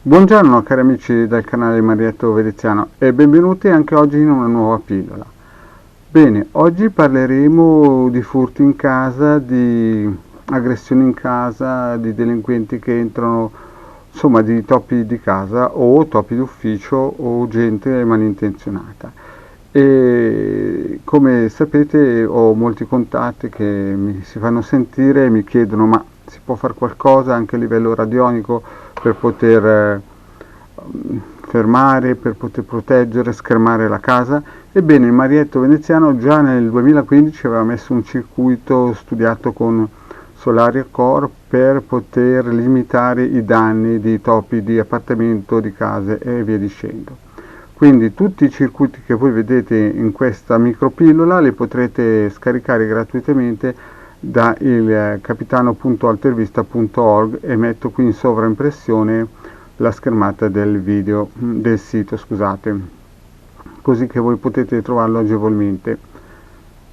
Buongiorno cari amici del canale Marietto Veneziano e benvenuti anche oggi in una nuova pillola. Bene, oggi parleremo di furti in casa, di aggressioni in casa, di delinquenti che entrano, insomma di topi di casa o topi d'ufficio o gente malintenzionata. E come sapete ho molti contatti che mi si fanno sentire e mi chiedono ma si può fare qualcosa anche a livello radionico per poter fermare, per poter proteggere, schermare la casa. Ebbene, il Marietto Veneziano già nel 2015 aveva messo un circuito studiato con Solaria Core per poter limitare i danni di topi di appartamento, di case e via dicendo. Quindi tutti i circuiti che voi vedete in questa micropillola li potrete scaricare gratuitamente da il capitano.altervista.org e metto qui in sovraimpressione la schermata del video, del sito, scusate, così che voi potete trovarlo agevolmente.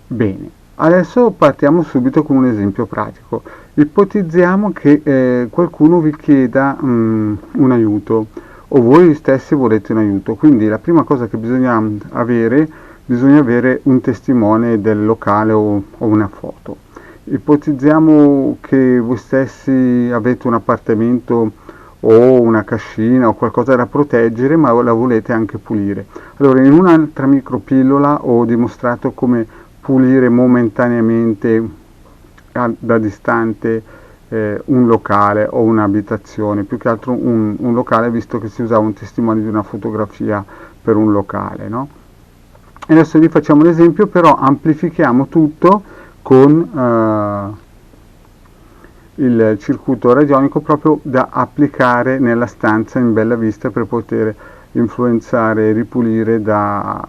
Bene, adesso partiamo subito con un esempio pratico. Ipotizziamo che qualcuno vi chieda un aiuto o voi stessi volete un aiuto, quindi la prima cosa che bisogna avere un testimone del locale o una foto. Ipotizziamo che voi stessi avete un appartamento o una cascina o qualcosa da proteggere ma la volete anche pulire. Allora in un'altra micropillola ho dimostrato come pulire momentaneamente da distante un locale o un'abitazione, più che altro un locale, visto che si usava un testimone di una fotografia per un locale, no? E adesso vi facciamo l'esempio, però amplifichiamo tutto con il circuito radionico proprio da applicare nella stanza in bella vista per poter influenzare e ripulire da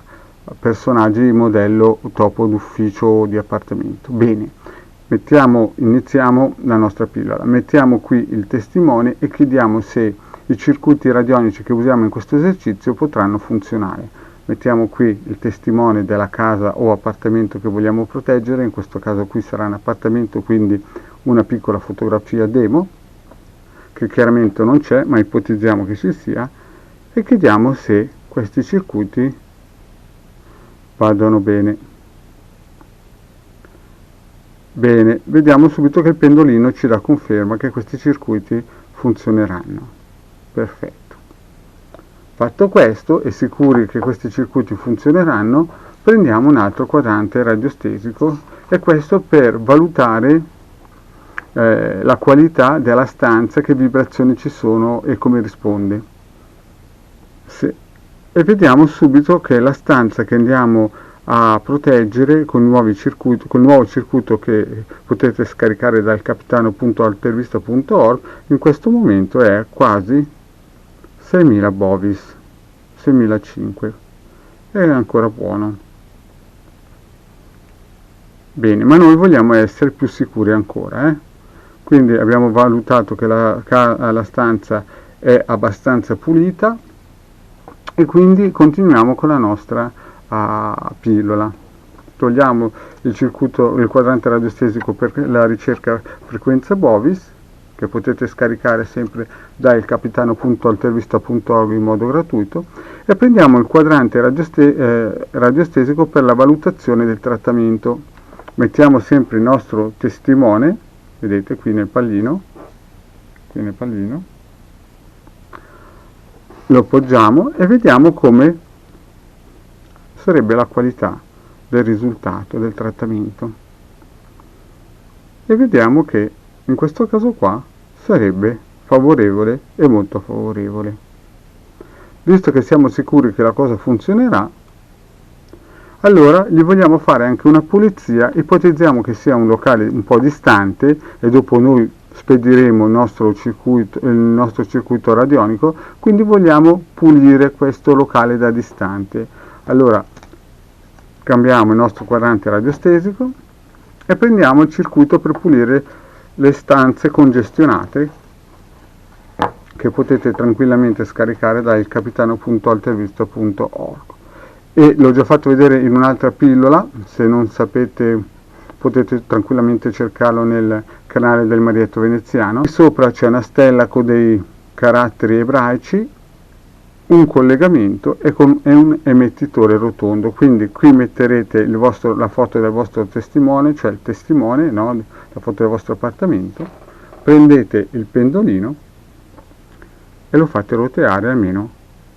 personaggi di modello topo d'ufficio o di appartamento. Bene, iniziamo la nostra pillola, mettiamo qui il testimone e chiediamo se i circuiti radionici che usiamo in questo esercizio potranno funzionare. Mettiamo qui il testimone della casa o appartamento che vogliamo proteggere, in questo caso qui sarà un appartamento, quindi una piccola fotografia demo, che chiaramente non c'è, ma ipotizziamo che ci sia, e chiediamo se questi circuiti vadano bene. Bene, vediamo subito che il pendolino ci dà conferma che questi circuiti funzioneranno. Perfetto. Fatto questo e sicuri che questi circuiti funzioneranno, prendiamo un altro quadrante radiostesico e questo per valutare la qualità della stanza, che vibrazioni ci sono e come risponde. E vediamo subito che la stanza che andiamo a proteggere con il nuovo circuito che potete scaricare dal capitano.altervista.org in questo momento è quasi 6.000 bovis, 6.500, è ancora buono. Bene, ma noi vogliamo essere più sicuri ancora, quindi abbiamo valutato che la stanza è abbastanza pulita e quindi continuiamo con la nostra pillola. Togliamo il quadrante radiostesico per la ricerca frequenza bovis, che potete scaricare sempre dal capitano.altervista.org in modo gratuito, e prendiamo il quadrante radiostesico per la valutazione del trattamento. Mettiamo sempre il nostro testimone, vedete qui nel pallino, lo poggiamo e vediamo come sarebbe la qualità del risultato del trattamento, e vediamo che in questo caso qua sarebbe favorevole e molto favorevole. Visto che siamo sicuri che la cosa funzionerà, allora gli vogliamo fare anche una pulizia. Ipotizziamo che sia un locale un po' distante e dopo noi spediremo il nostro circuito radionico, quindi vogliamo pulire questo locale da distante. Allora cambiamo il nostro quadrante radiostesico e prendiamo il circuito per pulire le stanze congestionate, che potete tranquillamente scaricare dal capitano.altervista.org, e l'ho già fatto vedere in un'altra pillola. Se non sapete potete tranquillamente cercarlo nel canale del Marietto Veneziano. Qui sopra c'è una stella con dei caratteri ebraici, un collegamento e un emettitore rotondo. Quindi qui metterete la foto del vostro testimone, cioè il testimone, no? La foto del vostro appartamento, prendete il pendolino e lo fate roteare almeno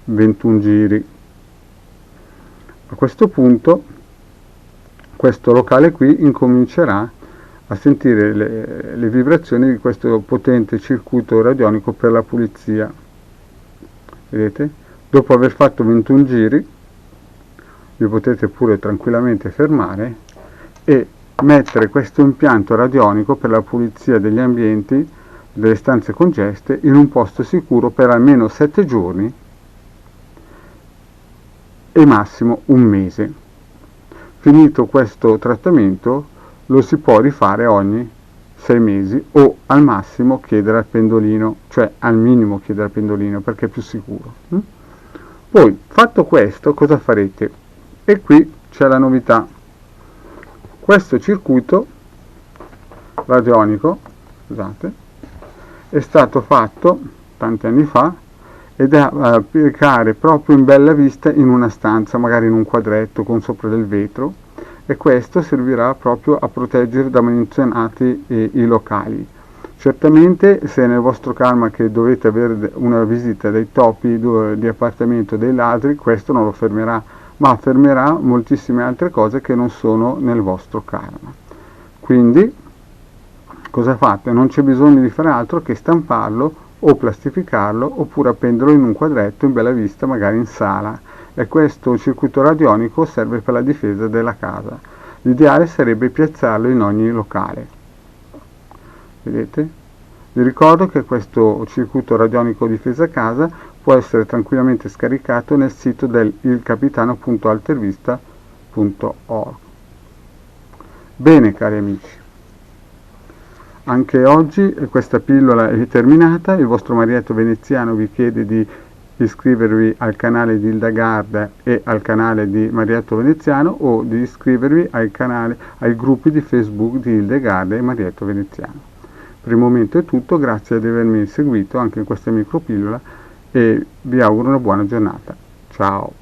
21 giri. A questo punto questo locale qui incomincerà a sentire le vibrazioni di questo potente circuito radionico per la pulizia. Vedete? Dopo aver fatto 21 giri vi potete pure tranquillamente fermare e mettere questo impianto radionico per la pulizia degli ambienti, delle stanze congeste, in un posto sicuro per almeno 7 giorni e massimo un mese. Finito questo trattamento lo si può rifare ogni 6 mesi o al massimo chiedere al pendolino, cioè al minimo chiedere al pendolino perché è più sicuro. Poi, fatto questo, cosa farete? E qui c'è la novità. Questo circuito radionico, scusate, è stato fatto tanti anni fa ed è da applicare proprio in bella vista in una stanza, magari in un quadretto con sopra del vetro, e questo servirà proprio a proteggere da malintenzionati i locali. Certamente se nel vostro karma che dovete avere una visita dei topi di appartamento, dei ladri, questo non lo fermerà, ma fermerà moltissime altre cose che non sono nel vostro karma. Quindi cosa fate? Non c'è bisogno di fare altro che stamparlo o plastificarlo oppure appenderlo in un quadretto in bella vista, magari in sala, e questo circuito radionico serve per la difesa della casa. L'ideale sarebbe piazzarlo in ogni locale. Vedete? Vi ricordo che questo circuito radionico difesa casa può essere tranquillamente scaricato nel sito del ilcapitano.altervista.org. Bene cari amici, anche oggi questa pillola è terminata. Il vostro Marietto Veneziano vi chiede di iscrivervi al canale di Hildegarda e al canale di Marietto Veneziano o di iscrivervi ai gruppi di Facebook di Hildegarda e Marietto Veneziano. Per il momento è tutto, grazie di avermi seguito anche in questa micropillola e vi auguro una buona giornata. Ciao!